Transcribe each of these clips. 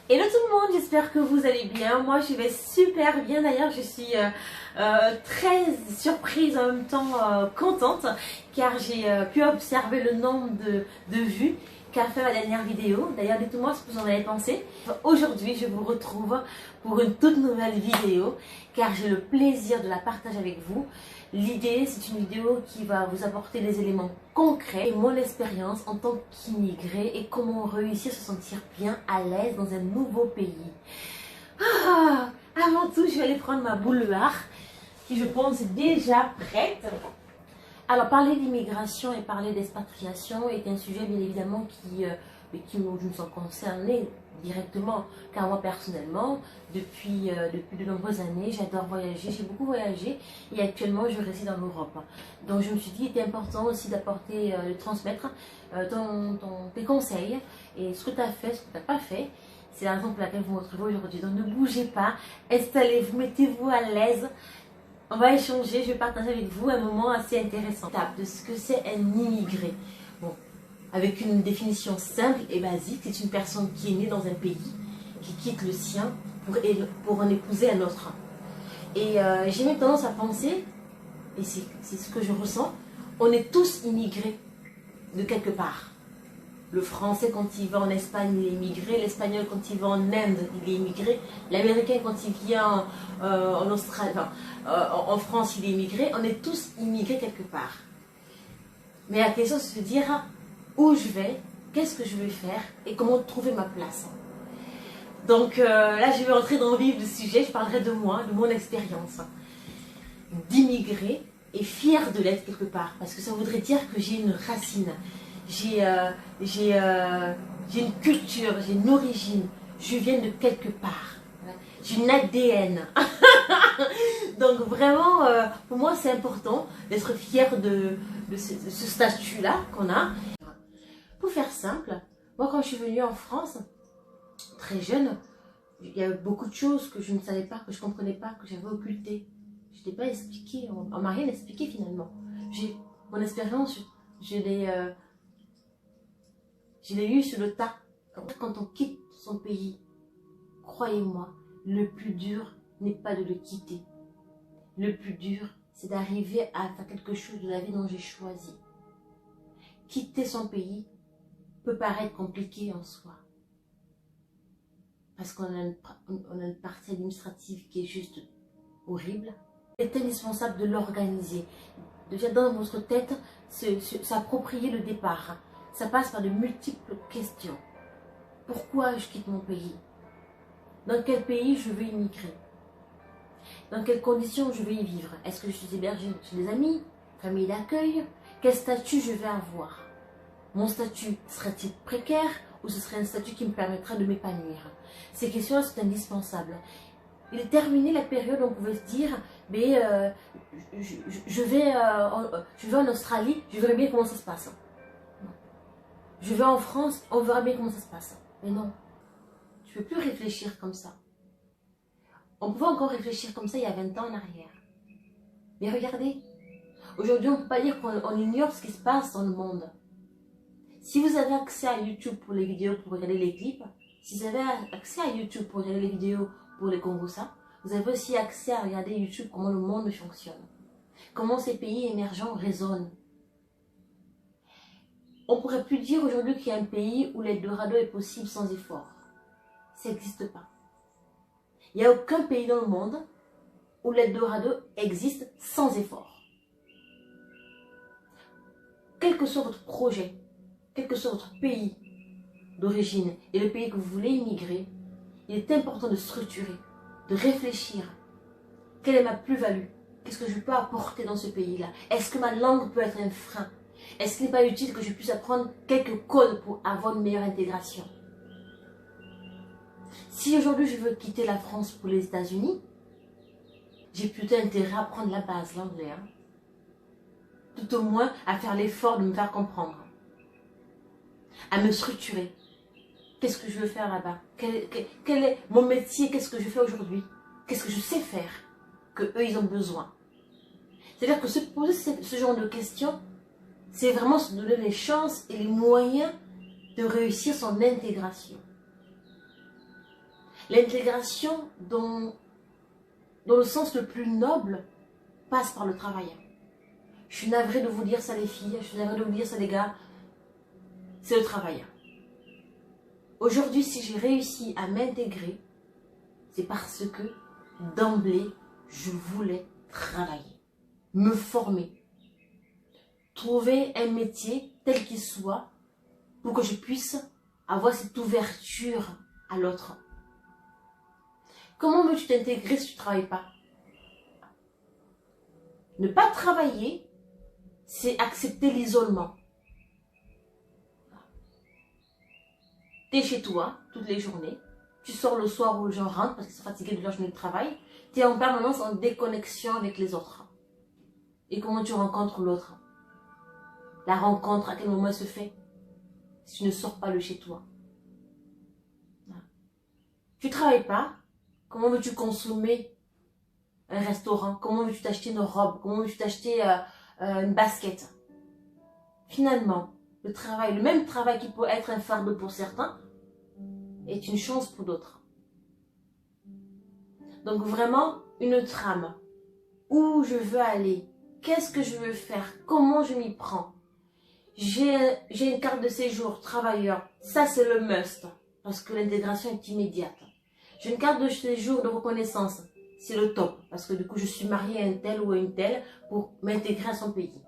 Hello tout le monde, j'espère que vous allez bien. Moi je vais super bien, d'ailleurs je suis très surprise en même temps contente car j'ai pu observer le nombre de vues qu'a fait ma dernière vidéo. D'ailleurs dites-moi ce que vous en avez pensé. Aujourd'hui je vous retrouve pour une toute nouvelle vidéo car j'ai le plaisir de la partager avec vous. L'idée, c'est une vidéo qui va vous apporter des éléments concrets et mon expérience en tant qu'immigré et comment réussir à se sentir bien à l'aise dans un nouveau pays. Avant tout, je vais aller prendre ma bouilloire qui, je pense, est déjà prête. Alors, parler d'immigration et parler d'expatriation est un sujet, bien évidemment, qui nous sont concernés directement, car moi personnellement, depuis de nombreuses années, j'adore voyager, j'ai beaucoup voyagé et actuellement je réside en Europe. Donc je me suis dit qu'il était important aussi d'apporter, de transmettre tes conseils et ce que tu as fait, ce que tu n'as pas fait. C'est la raison pour laquelle vous me retrouvez aujourd'hui. Donc ne bougez pas, installez-vous, mettez-vous à l'aise. On va échanger, je vais partager avec vous un moment assez intéressant de ce que c'est un immigré. Bon, avec une définition simple et basique, c'est une personne qui est née dans un pays, qui quitte le sien pour en épouser un autre. Et j'ai même tendance à penser, et c'est ce que je ressens, on est tous immigrés de quelque part. Le français quand il va en Espagne, il est immigré. L'espagnol quand il va en Inde, il est immigré. L'américain quand il vient en Australie, en France, il est immigré. On est tous immigrés quelque part. Mais la question c'est de se dire où je vais, qu'est-ce que je vais faire et comment trouver ma place. Donc là, je vais entrer dans le vif du sujet. Je parlerai de moi, de mon expérience d'immigré et fière de l'être quelque part. Parce que ça voudrait dire que j'ai une racine. J'ai une culture, j'ai une origine, je viens de quelque part, j'ai une ADN. Donc vraiment, pour moi c'est important d'être fier de ce statut-là qu'on a. Pour faire simple, moi quand je suis venue en France, très jeune, il y avait beaucoup de choses que je ne savais pas, que je ne comprenais pas, que j'avais occultées. Je n'étais pas expliqué, on m'a rien expliqué finalement. Mon expérience, je l'ai eu sur le tas. Quand on quitte son pays, croyez-moi, le plus dur n'est pas de le quitter. Le plus dur, c'est d'arriver à faire quelque chose de la vie dont j'ai choisi. Quitter son pays peut paraître compliqué en soi. Parce qu'on a une partie administrative qui est juste horrible. Il est indispensable de l'organiser. Déjà dans votre tête, s'approprier le départ. Ça passe par de multiples questions. Pourquoi je quitte mon pays? Dans quel pays je veux immigrer? Dans quelles conditions je vais y vivre? Est-ce que je suis hébergée chez des amis? Famille d'accueil? Quel statut je vais avoir? Mon statut sera-t-il précaire ou ce serait un statut qui me permettra de m'épanouir? Ces questions sont indispensables. Il est terminé la période où on pouvait se dire mais, je vais en Australie, je verrai bien comment ça se passe. Je vais en France, on verra bien comment ça se passe. Mais non, tu ne peux plus réfléchir comme ça. On pouvait encore réfléchir comme ça il y a 20 ans en arrière. Mais regardez, aujourd'hui on ne peut pas dire qu'on ignore ce qui se passe dans le monde. Si vous avez accès à YouTube pour les vidéos, pour regarder les clips, si vous avez accès à YouTube pour regarder les vidéos pour les Congossas, vous avez aussi accès à regarder YouTube comment le monde fonctionne. Comment ces pays émergents résonnent. On ne pourrait plus dire aujourd'hui qu'il y a un pays où l'Eldorado est possible sans effort. Ça n'existe pas. Il n'y a aucun pays dans le monde où l'Eldorado existe sans effort. Quel que soit votre projet, quel que soit votre pays d'origine et le pays que vous voulez immigrer, il est important de structurer, de réfléchir. Quelle est ma plus-value? Qu'est-ce que je peux apporter dans ce pays-là? Est-ce que ma langue peut être un frein? Est-ce qu'il n'est pas utile que je puisse apprendre quelques codes pour avoir une meilleure intégration? Si aujourd'hui je veux quitter la France pour les États-Unis, j'ai plutôt intérêt à apprendre la base, l'anglais. Tout au moins à faire l'effort de me faire comprendre. À me structurer. Qu'est-ce que je veux faire là-bas? Quel est mon métier? Qu'est-ce que je fais aujourd'hui? Qu'est-ce que je sais faire? Que eux ils ont besoin. C'est-à-dire que se poser ce genre de questions, c'est vraiment se donner les chances et les moyens de réussir son intégration. L'intégration dans le sens le plus noble passe par le travail. Je suis navrée de vous dire ça les filles, je suis navrée de vous dire ça les gars, c'est le travail. Aujourd'hui, si j'ai réussi à m'intégrer, c'est parce que d'emblée, je voulais travailler, me former, trouver un métier tel qu'il soit pour que je puisse avoir cette ouverture à l'autre. Comment veux-tu t'intégrer si tu ne travailles pas? Ne pas travailler, c'est accepter l'isolement. Tu es chez toi toutes les journées, tu sors le soir où les gens rentrent parce qu'ils sont fatigués de leur journée de travail, tu es en permanence en déconnexion avec les autres. Et comment tu rencontres l'autre? La rencontre, à quel moment elle se fait? Si tu ne sors pas de chez toi. Tu ne travailles pas, comment veux-tu consommer un restaurant? Comment veux-tu t'acheter une robe? Comment veux-tu t'acheter une basket? Finalement, le travail, le même travail qui peut être un fardeau pour certains, est une chance pour d'autres. Donc vraiment, une trame. Où je veux aller? Qu'est-ce que je veux faire? Comment je m'y prends? J'ai une carte de séjour travailleur. Ça, c'est le must. Parce que l'intégration est immédiate. J'ai une carte de séjour de reconnaissance. C'est le top. Parce que du coup, je suis mariée à un tel ou à une telle pour m'intégrer à son pays.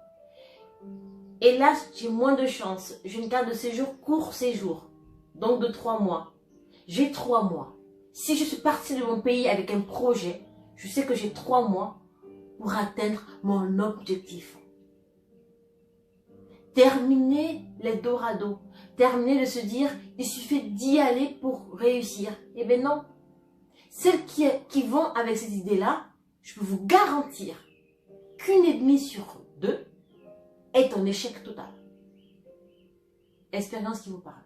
Et là, j'ai moins de chance. J'ai une carte de séjour court séjour. Donc de 3 mois. J'ai 3 mois. Si je suis partie de mon pays avec un projet, je sais que j'ai 3 mois pour atteindre mon objectif. Terminer les dorados. Terminer de se dire, il suffit d'y aller pour réussir. Eh bien non. Celles qui vont avec cette idée-là, je peux vous garantir qu'une et demie sur 2 est en échec total. Expérience qui vous parle.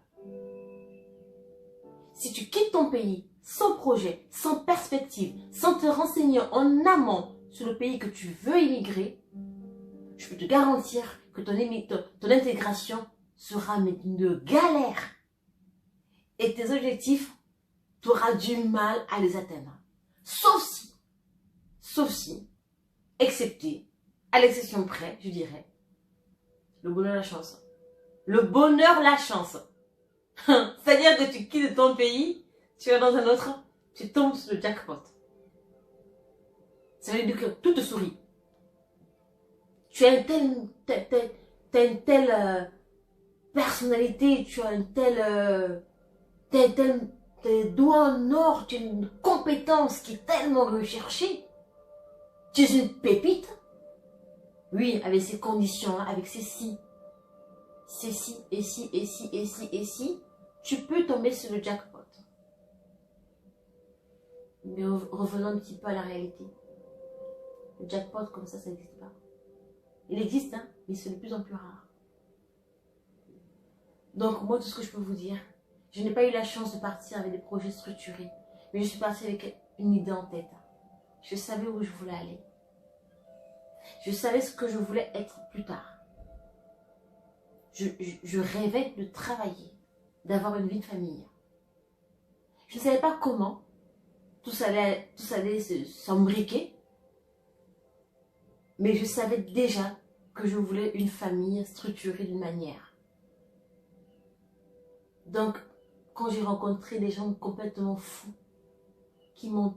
Si tu quittes ton pays sans projet, sans perspective, sans te renseigner en amont sur le pays que tu veux immigrer, je peux te garantir que ton intégration sera une galère. Et tes objectifs, tu auras du mal à les atteindre. Sauf si, excepté, à l'exception près, je dirais, le bonheur, la chance. Le bonheur, la chance. C'est-à-dire que tu quittes ton pays, tu vas dans un autre, tu tombes sur le jackpot. Ça veut dire que tout te sourit. Tu as une telle personnalité, tu as tes doigts en or, tu as une compétence qui est tellement recherchée. Tu es une pépite. Oui, avec ces conditions, avec ces si, et si, tu peux tomber sur le jackpot. Mais revenons un petit peu à la réalité. Le jackpot comme ça n'existe pas. Il existe, hein, mais c'est de plus en plus rare. Donc moi, tout ce que je peux vous dire, je n'ai pas eu la chance de partir avec des projets structurés, mais je suis partie avec une idée en tête. Je savais où je voulais aller. Je savais ce que je voulais être plus tard. Je rêvais de travailler, d'avoir une vie de famille. Je ne savais pas comment tout ça allait s'embriquer, mais je savais déjà que je voulais une famille structurée d'une manière. Donc, quand j'ai rencontré des gens complètement fous, qui m'ont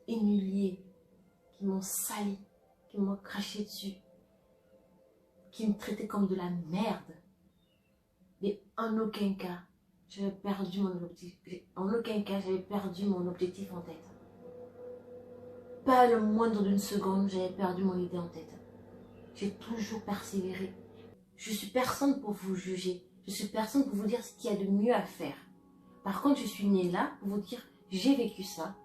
humilié, qui m'ont sali, qui m'ont craché dessus, qui me traitaient comme de la merde, mais en aucun cas, j'avais perdu mon objectif. En aucun cas, j'avais perdu mon objectif en tête. Pas le moindre d'une seconde, j'avais perdu mon idée en tête. J'ai toujours persévéré. Je suis personne pour vous juger. Je suis personne pour vous dire ce qu'il y a de mieux à faire. Par contre, je suis née là pour vous dire, j'ai vécu ça.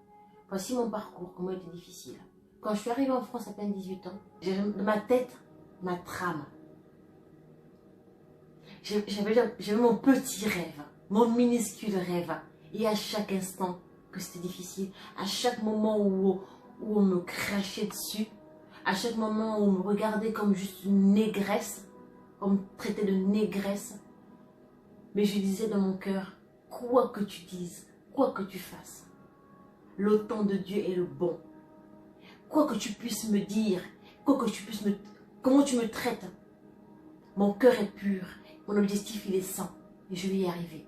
Voici mon parcours, comment il était difficile. Quand je suis arrivée en France à peine 18 ans, j'avais dans ma tête ma trame. J'avais mon petit rêve, mon minuscule rêve. Et à chaque instant que c'était difficile, à chaque moment où on me crachait dessus, à chaque moment où on me regardait comme juste une négresse, on me traitait de négresse, mais je disais dans mon cœur, quoi que tu dises, quoi que tu fasses, le temps de Dieu est le bon. Quoi que tu puisses me dire, quoi que tu puisses me... Comment tu me traites, mon cœur est pur, mon objectif il est saint et je vais y arriver.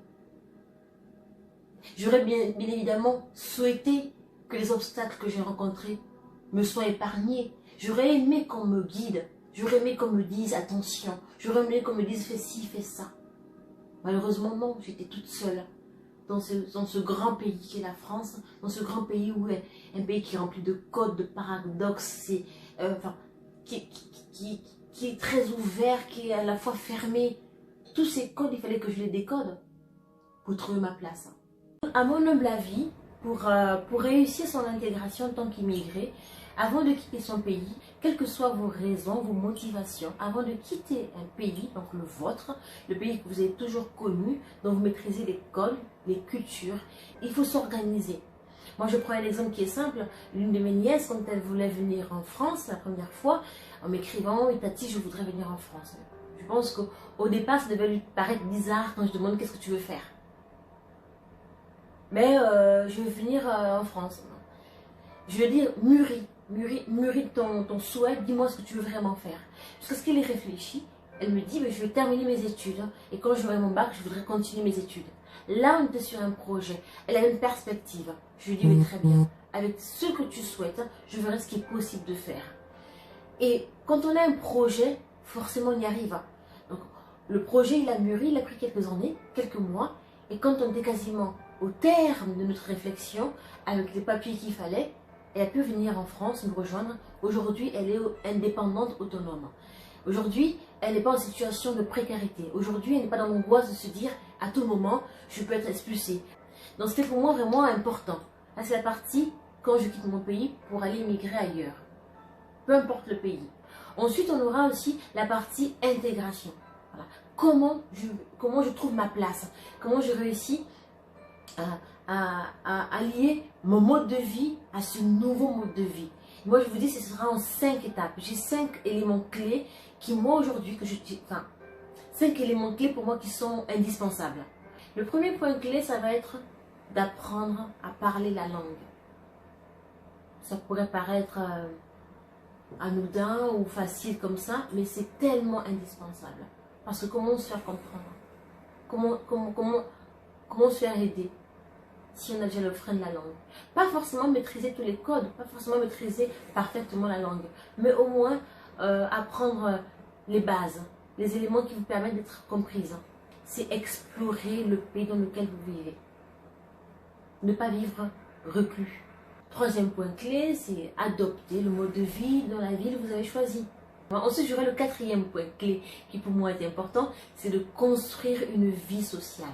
J'aurais bien évidemment souhaité que les obstacles que j'ai rencontrés me soient épargnés. J'aurais aimé qu'on me guide, j'aurais aimé qu'on me dise attention, j'aurais aimé qu'on me dise fais ci, fais ça. Malheureusement non, j'étais toute seule dans ce grand pays qui est la France, dans ce grand pays où est un pays qui est rempli de codes, de paradoxes, qui est très ouvert, qui est à la fois fermé. Tous ces codes, il fallait que je les décode pour trouver ma place. À mon humble avis, pour réussir son intégration en tant qu'immigré, avant de quitter son pays, quelles que soient vos raisons, vos motivations, avant de quitter un pays, donc le vôtre, le pays que vous avez toujours connu, dont vous maîtrisez les codes, les cultures, il faut s'organiser. Moi, je prends un exemple qui est simple. L'une de mes nièces, quand elle voulait venir en France la première fois, en m'écrivant, oui, Tati, je voudrais venir en France. Je pense qu'au départ, ça devait lui paraître bizarre quand je demande qu'est-ce que tu veux faire. Mais je veux venir en France. Je veux dire, mûris ton souhait, dis-moi ce que tu veux vraiment faire. Parce que ce qu'elle y réfléchit, elle me dit, mais je vais terminer mes études. Et quand j'aurai mon bac, je voudrais continuer mes études. Là, on était sur un projet. Elle a une perspective. Je lui dis, mais très bien. Avec ce que tu souhaites, je verrai ce qui est possible de faire. Et quand on a un projet, forcément, on y arrive. Donc, le projet, il a mûri, il a pris quelques années, quelques mois. Et quand on était quasiment au terme de notre réflexion, avec les papiers qu'il fallait, elle a pu venir en France me rejoindre. Aujourd'hui, elle est indépendante, autonome. Aujourd'hui, elle n'est pas en situation de précarité. Aujourd'hui, elle n'est pas dans l'angoisse de se dire à tout moment, je peux être expulsée. Donc, c'était pour moi vraiment important. Là, c'est la partie quand je quitte mon pays pour aller immigrer ailleurs. Peu importe le pays. Ensuite, on aura aussi la partie intégration. Voilà. Comment je trouve ma place? Comment je réussis à lier mon mode de vie à ce nouveau mode de vie? Moi, je vous dis, ce sera en 5 étapes. J'ai 5 éléments clés qui, moi, aujourd'hui, 5 éléments clés pour moi qui sont indispensables. Le premier point clé, ça va être d'apprendre à parler la langue. Ça pourrait paraître anodin ou facile comme ça, mais c'est tellement indispensable. Parce que comment se faire comprendre? Comment se faire aider si on a déjà le frein de la langue? Pas forcément maîtriser tous les codes, pas forcément maîtriser parfaitement la langue, mais au moins apprendre les bases, les éléments qui vous permettent d'être comprises. C'est explorer le pays dans lequel vous vivez. Ne pas vivre reclus. Troisième point clé, c'est adopter le mode de vie dans la ville que vous avez choisi. Ensuite, j'aurai le quatrième point clé qui pour moi est important, c'est de construire une vie sociale.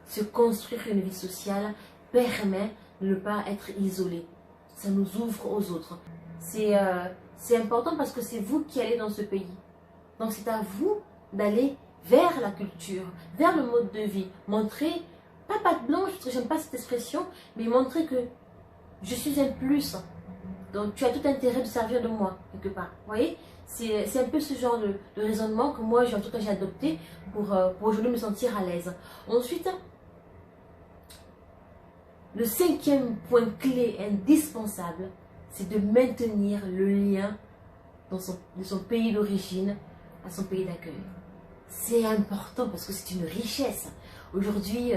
Se construire une vie sociale permet de ne pas être isolé. Ça nous ouvre aux autres. C'est important parce que c'est vous qui allez dans ce pays. Donc c'est à vous d'aller vers la culture, vers le mode de vie. Montrer, pas patte blanche, parce que j'aime pas cette expression, mais montrer que je suis un plus. Donc tu as tout intérêt de servir de moi, quelque part. Vous voyez? C'est un peu ce genre de raisonnement que moi, en tout cas, j'ai adopté pour aujourd'hui me sentir à l'aise. Ensuite, le cinquième point clé indispensable, c'est de maintenir le lien de son pays d'origine à son pays d'accueil. C'est important parce que c'est une richesse. Aujourd'hui,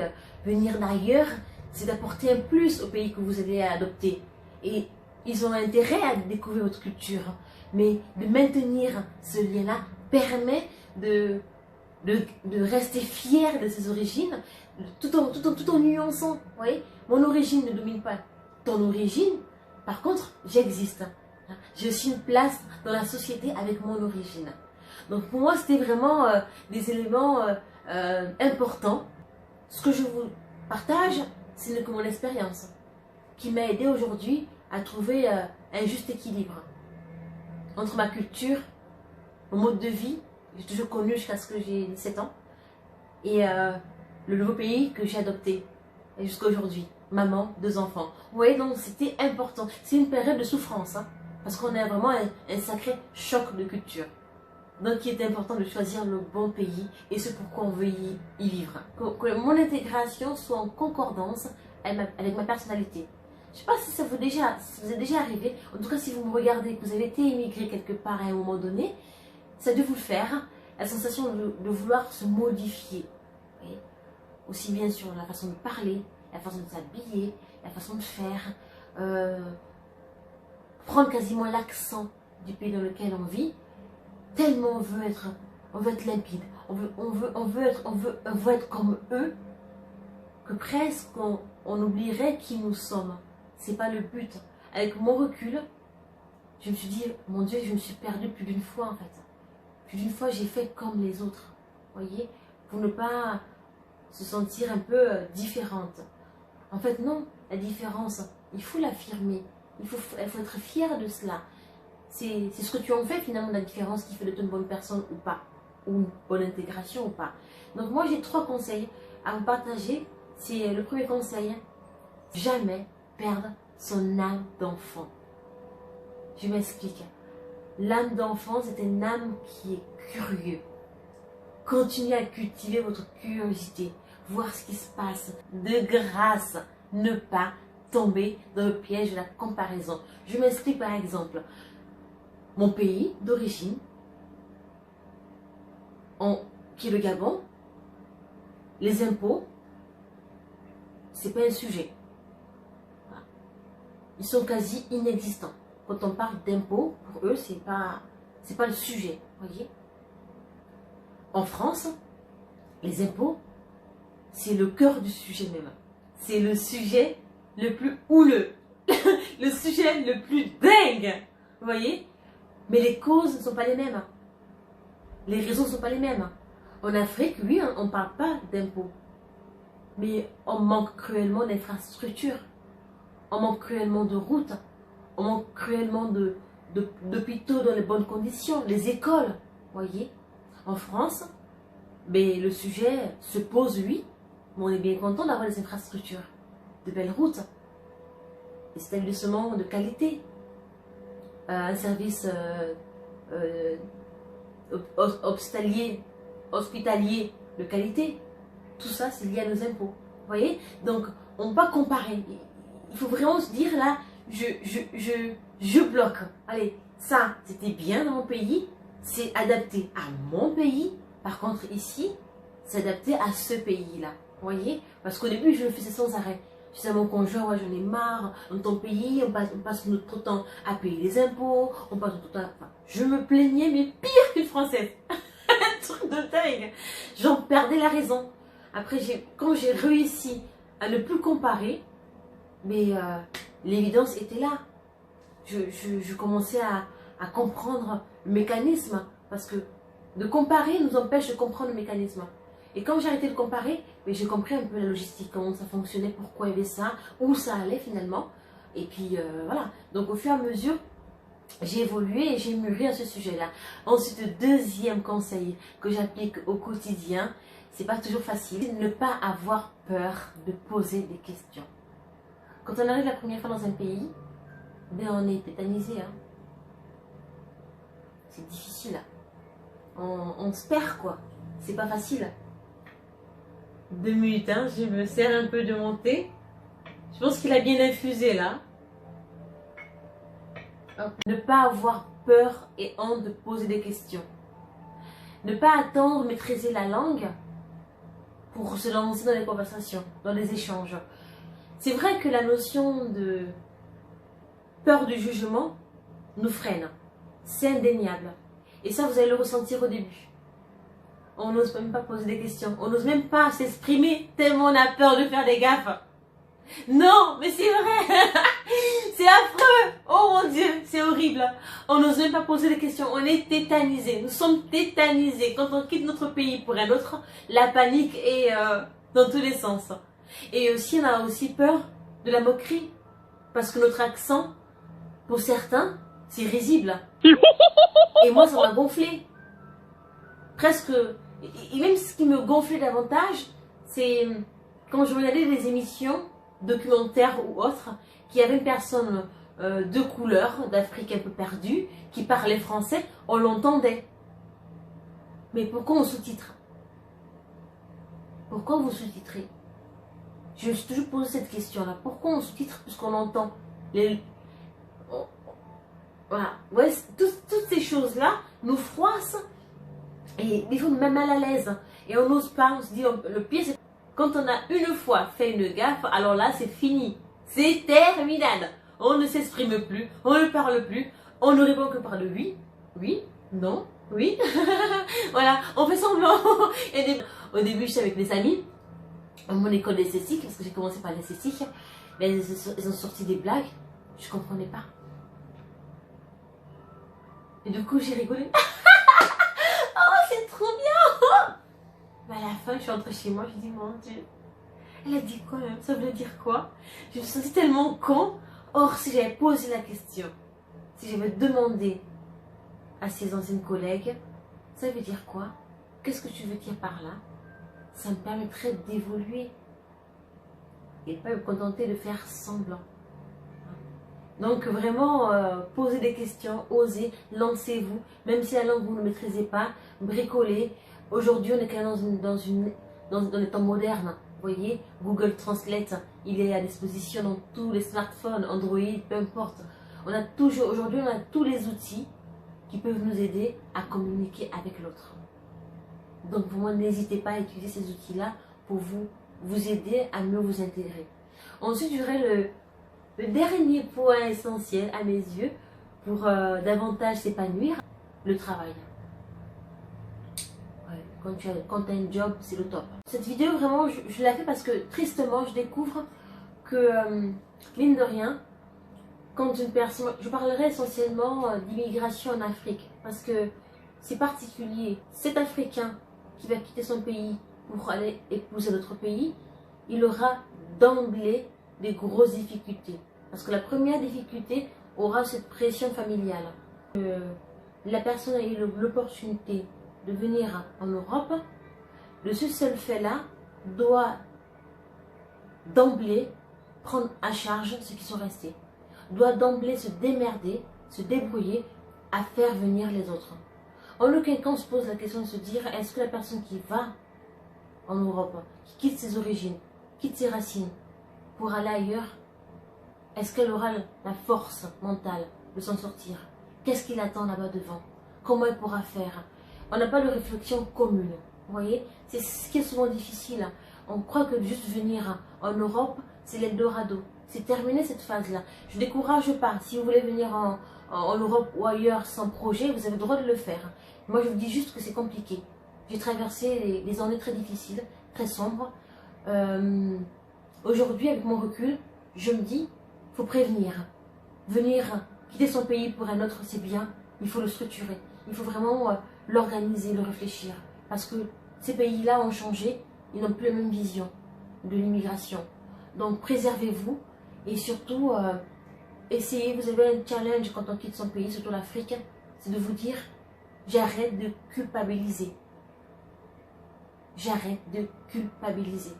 venir d'ailleurs, c'est d'apporter un plus au pays que vous allez adopter. Et ils ont intérêt à découvrir votre culture. Mais de maintenir ce lien-là permet de rester fier de ses origines, tout en nuançant. Vous voyez, mon origine ne domine pas ton origine. Par contre, j'existe. J'ai aussi une place dans la société avec mon origine. Donc pour moi, c'était vraiment des éléments importants. Ce que je vous partage, c'est que mon expérience qui m'a aidé aujourd'hui à trouver un juste équilibre entre ma culture, mon mode de vie, j'ai toujours connu jusqu'à ce que j'ai 17 ans, et le nouveau pays que j'ai adopté jusqu'à aujourd'hui. Maman, 2 enfants. Vous voyez, donc c'était important. C'est une période de souffrance, hein, parce qu'on a vraiment un sacré choc de culture. Donc il est important de choisir le bon pays et ce pourquoi on veut y vivre. Que mon intégration soit en concordance avec ma personnalité. Je ne sais pas si ça vous est déjà arrivé. En tout cas, si vous me regardez, que vous avez été immigré quelque part à un moment donné, ça a dû vous le faire. La sensation de vouloir se modifier. Oui. Aussi bien sur la façon de parler, la façon de s'habiller, la façon de faire. Prendre quasiment l'accent du pays dans lequel on vit. Tellement on veut être limpide. On veut être comme eux. Que presque on oublierait qui nous sommes. C'est pas le but. Avec mon recul, je me suis dit, mon Dieu, je me suis perdue plus d'une fois en fait. Plus d'une fois, j'ai fait comme les autres. Voyez, pour ne pas se sentir un peu différente. En fait, non, la différence, il faut l'affirmer. Il faut être fier de cela. C'est ce que tu en fais finalement, la différence qui fait de toi une bonne personne ou pas. Ou une bonne intégration ou pas. Donc moi, j'ai 3 conseils à vous partager. C'est le premier conseil, jamais perdre son âme d'enfant. Je m'explique. L'âme d'enfant, c'est une âme qui est curieuse. Continuez à cultiver votre curiosité, voir ce qui se passe. De grâce, ne pas tomber dans le piège de la comparaison. Je m'explique par exemple. Mon pays d'origine, qui est le Gabon, les impôts, c'est pas un sujet. Voilà. Ils sont quasi inexistants. Quand on parle d'impôts, pour eux, c'est pas le sujet. Voyez. En France, les impôts, c'est le cœur du sujet même. C'est le sujet le plus houleux, le sujet le plus dingue. Vous voyez? Mais les causes ne sont pas les mêmes. Les raisons ne sont pas les mêmes. En Afrique, oui, on ne parle pas d'impôts. Mais on manque cruellement d'infrastructures. On manque cruellement de routes. On manque cruellement d'hôpitaux dans les bonnes conditions. Les écoles, voyez. En France, mais le sujet se pose, oui. Mais on est bien content d'avoir des infrastructures. De belles routes. Des établissements de qualité. Un service hospitalier de qualité. Tout ça, c'est lié à nos impôts. Vous voyez? Donc, on ne peut pas comparer. Il faut vraiment se dire là, je bloque. Allez, ça, c'était bien dans mon pays. C'est adapté à mon pays. Par contre, ici, c'est adapté à ce pays-là. Vous voyez? Parce qu'au début, je le faisais sans arrêt. Je disais à mon conjoint, ouais, j'en ai marre, dans ton pays, on passe notre temps à payer les impôts, on passe notre temps à... Enfin, je me plaignais, mais pire qu'une Française. Un truc de dingue. J'en perdais la raison. Après, quand j'ai réussi à ne plus comparer, mais l'évidence était là. Je commençais à comprendre le mécanisme, parce que de comparer nous empêche de comprendre le mécanisme. Et quand j'ai arrêté de comparer, j'ai compris un peu la logistique, comment ça fonctionnait, pourquoi il y avait ça, où ça allait finalement. Et puis voilà. Donc au fur et à mesure, j'ai évolué et j'ai mûri à ce sujet-là. Ensuite, le deuxième conseil que j'applique au quotidien, c'est pas toujours facile, ne pas avoir peur de poser des questions. Quand on arrive la première fois dans un pays, on est tétanisé. Hein. C'est difficile. On se perd quoi. C'est pas facile. 2 minutes, hein, je me sers un peu de mon thé. Je pense qu'il a bien infusé là. Ne pas avoir peur et honte de poser des questions. Ne pas attendre maîtriser la langue pour se lancer dans les conversations, dans les échanges. C'est vrai que la notion de peur du jugement nous freine. C'est indéniable. Et ça, vous allez le ressentir au début. On n'ose même pas poser des questions. On n'ose même pas s'exprimer tellement on a peur de faire des gaffes. Non, mais c'est vrai. C'est affreux. Oh mon Dieu, c'est horrible. On n'ose même pas poser des questions. On est tétanisé. Nous sommes tétanisés. Quand on quitte notre pays pour un autre, la panique est dans tous les sens. Et aussi, on a aussi peur de la moquerie. Parce que notre accent, pour certains, c'est risible. Et moi, ça m'a gonflé. Presque... Et même ce qui me gonflait davantage, c'est quand je regardais des émissions documentaires ou autres, qui avaient une personne de couleur, d'Afrique un peu perdue, qui parlait français, on l'entendait. Mais pourquoi on sous-titre? Pourquoi vous sous-titrez? Je me suis toujours posé cette question-là. Pourquoi on sous-titre puisqu'on entend les... Voilà. Ouais, toutes ces choses-là nous froissent et des fois nous mettent mal à l'aise. Et on n'ose pas, on se dit, le pire c'est quand on a une fois fait une gaffe, alors là c'est fini. C'est terminal. On ne s'exprime plus, on ne parle plus, on ne répond que par le oui, oui, non, oui. Voilà, on fait semblant. Et au début, j'étais avec mes amis, à mon école d'esthétique, parce que j'ai commencé par l'esthétique, mais ils ont sorti des blagues, je ne comprenais pas. Et du coup, j'ai rigolé. Oh, c'est trop bien. Mais à la fin, je suis rentrée chez moi, je dis, mon Dieu, elle a dit quoi même? Ça veut dire quoi? Je me sentais tellement con. Or, si j'avais posé la question, si j'avais demandé à ses anciennes collègues, ça veut dire quoi? Qu'est-ce que tu veux dire par là? Ça me permettrait d'évoluer et pas me contenter de faire semblant. Donc vraiment, posez des questions, osez, lancez-vous, même si la langue vous ne maîtrisez pas, bricolez. Aujourd'hui, on est quand même dans les temps modernes. Vous voyez, Google Translate, il est à disposition dans tous les smartphones, Android, peu importe. Aujourd'hui, on a tous les outils qui peuvent nous aider à communiquer avec l'autre. Donc, vraiment, n'hésitez pas à utiliser ces outils-là pour vous aider à mieux vous intégrer. Ensuite, j'aurai le dernier point essentiel à mes yeux pour davantage s'épanouir, le travail. Ouais, quand tu as un job, c'est le top. Cette vidéo, vraiment, je la fais parce que tristement, je découvre que, mine de rien, quand une personne... Je parlerai essentiellement d'immigration en Afrique parce que c'est particulier. Cet Africain qui va quitter son pays pour aller épouser notre pays, il aura d'emblée des grosses difficultés. Parce que la première difficulté aura cette pression familiale. La personne a eu l'opportunité de venir en Europe, de ce seul fait-là, doit d'emblée prendre à charge ceux qui sont restés. Doit d'emblée se démerder, se débrouiller à faire venir les autres. En aucun cas, on se pose la question de se dire, est-ce que la personne qui va en Europe, qui quitte ses origines, quitte ses racines, pour aller ailleurs, est-ce qu'elle aura la force mentale de s'en sortir? Qu'est-ce qui l'attend là-bas devant? Comment elle pourra faire? On n'a pas de réflexion commune. Vous voyez, c'est ce qui est souvent difficile. On croit que juste venir en Europe, c'est l'Eldorado. C'est terminé cette phase-là. Je ne décourage pas. Si vous voulez venir en Europe ou ailleurs sans projet, vous avez le droit de le faire. Moi, je vous dis juste que c'est compliqué. J'ai traversé des années très difficiles, très sombres. Aujourd'hui, avec mon recul, je me dis, il faut prévenir. Venir, quitter son pays pour un autre, c'est bien. Il faut le structurer. Il faut vraiment l'organiser, le réfléchir. Parce que ces pays-là ont changé. Ils n'ont plus la même vision de l'immigration. Donc, préservez-vous. Et surtout, essayez, vous avez un challenge quand on quitte son pays, surtout l'Afrique, c'est de vous dire, j'arrête de culpabiliser. J'arrête de culpabiliser.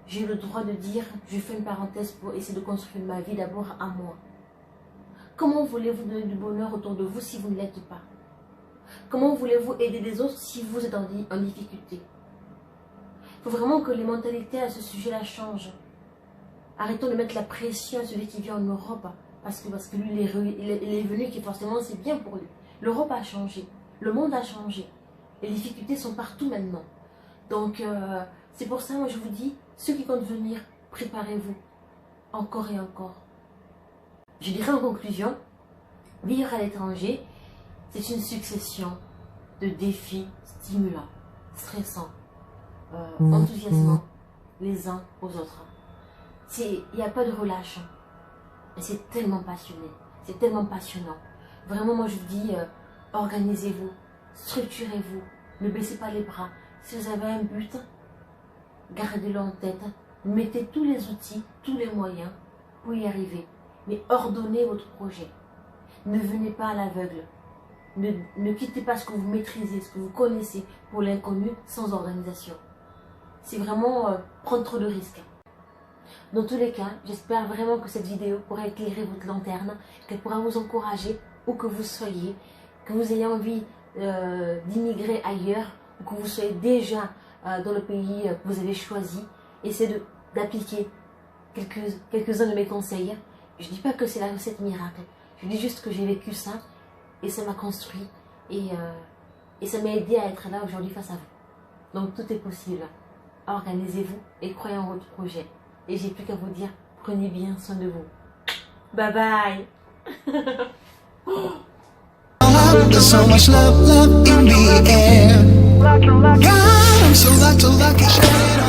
J'ai le droit de dire, je fais une parenthèse pour essayer de construire ma vie d'abord à moi. Comment voulez-vous donner du bonheur autour de vous si vous ne l'êtes pas? Comment voulez-vous aider les autres si vous êtes en difficulté? Il faut vraiment que les mentalités à ce sujet-là changent. Arrêtons de mettre la pression à celui qui vient en Europe. Parce que lui, il est venu, qui forcément c'est bien pour lui. L'Europe a changé. Le monde a changé. Les difficultés sont partout maintenant. Donc, c'est pour ça, moi, je vous dis, ceux qui comptent venir, préparez-vous. Encore et encore. Je dirais en conclusion, vivre à l'étranger, c'est une succession de défis stimulants, stressants, enthousiasmants les uns aux autres. Il n'y a pas de relâche. Et c'est tellement passionné. C'est tellement passionnant. Vraiment, moi, je vous dis, organisez-vous, structurez-vous, ne baissez pas les bras. Si vous avez un but, gardez-le en tête. Mettez tous les outils, tous les moyens pour y arriver. Mais ordonnez votre projet. Ne venez pas à l'aveugle. Ne quittez pas ce que vous maîtrisez, ce que vous connaissez pour l'inconnu sans organisation. C'est vraiment prendre trop de risques. Dans tous les cas, j'espère vraiment que cette vidéo pourra éclairer votre lanterne, qu'elle pourra vous encourager où que vous soyez, que vous ayez envie d'immigrer ailleurs, ou que vous soyez déjà dans le pays que vous avez choisi, essayez d'appliquer quelques-uns de mes conseils. Je ne dis pas que c'est la recette miracle, je dis juste que j'ai vécu ça, et ça m'a construit, et ça m'a aidé à être là aujourd'hui face à vous. Donc tout est possible. Organisez-vous et croyez en votre projet. Et j'ai plus qu'à vous dire, prenez bien soin de vous. Bye bye. There's so much love in the air. God, I'm so lucky, shine it on.